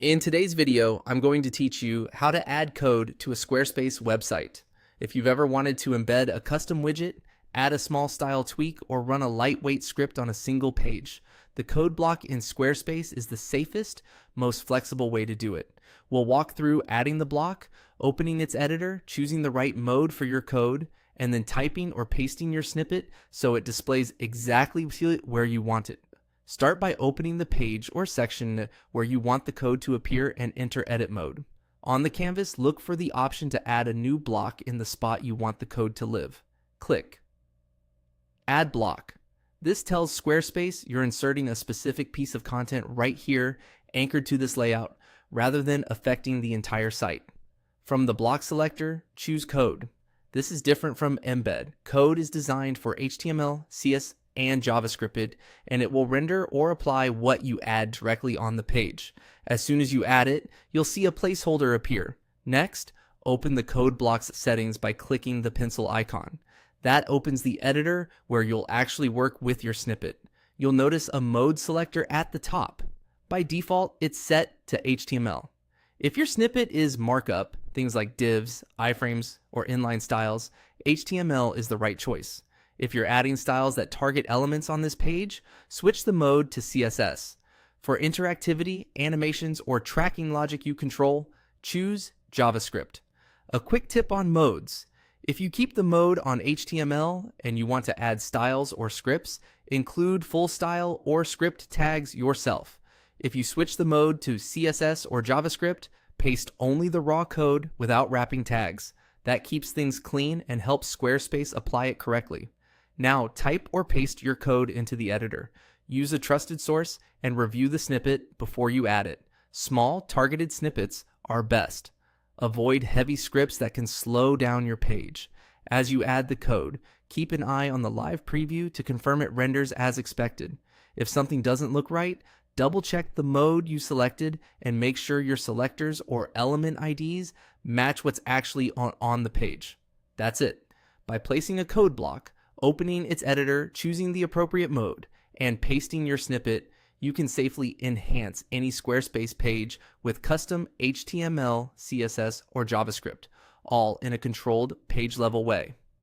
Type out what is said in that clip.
In today's video, I'm going to teach you how to add code to a Squarespace website. If you've ever wanted to embed a custom widget, add a small style tweak, or run a lightweight script on a single page, the code block in Squarespace is the safest, most flexible way to do it. We'll walk through adding the block, opening its editor, choosing the right mode for your code, and then typing or pasting your snippet so it displays exactly where you want it. Start by opening the page or section where you want the code to appear and enter edit mode. On the canvas, look for the option to add a new block in the spot you want the code to live. Click Add Block. This tells Squarespace you're inserting a specific piece of content right here, anchored to this layout, rather than affecting the entire site. From the block selector, choose Code. This is different from Embed. Code is designed for HTML, CSS, and JavaScript, and it will render or apply what you add directly on the page. As soon as you add it, you'll see a placeholder appear. Next, open the code blocks settings by clicking the pencil icon. That opens the editor where you'll actually work with your snippet. You'll notice a mode selector at the top. By default, it's set to HTML. If your snippet is markup, things like divs, iframes, or inline styles, HTML is the right choice. If you're adding styles that target elements on this page, switch the mode to CSS. For interactivity, animations, or tracking logic you control, choose JavaScript. A quick tip on modes. If you keep the mode on HTML and you want to add styles or scripts, include full style or script tags yourself. If you switch the mode to CSS or JavaScript, paste only the raw code without wrapping tags. That keeps things clean and helps Squarespace apply it correctly. Now type or paste your code into the editor. Use a trusted source and review the snippet before you add it. Small, targeted snippets are best. Avoid heavy scripts that can slow down your page. As you add the code, keep an eye on the live preview to confirm it renders as expected. If something doesn't look right, double check the mode you selected and make sure your selectors or element IDs match what's actually on the page. That's it. By placing a code block, opening its editor, choosing the appropriate mode, and pasting your snippet, you can safely enhance any Squarespace page with custom HTML, CSS, or JavaScript, all in a controlled page-level way.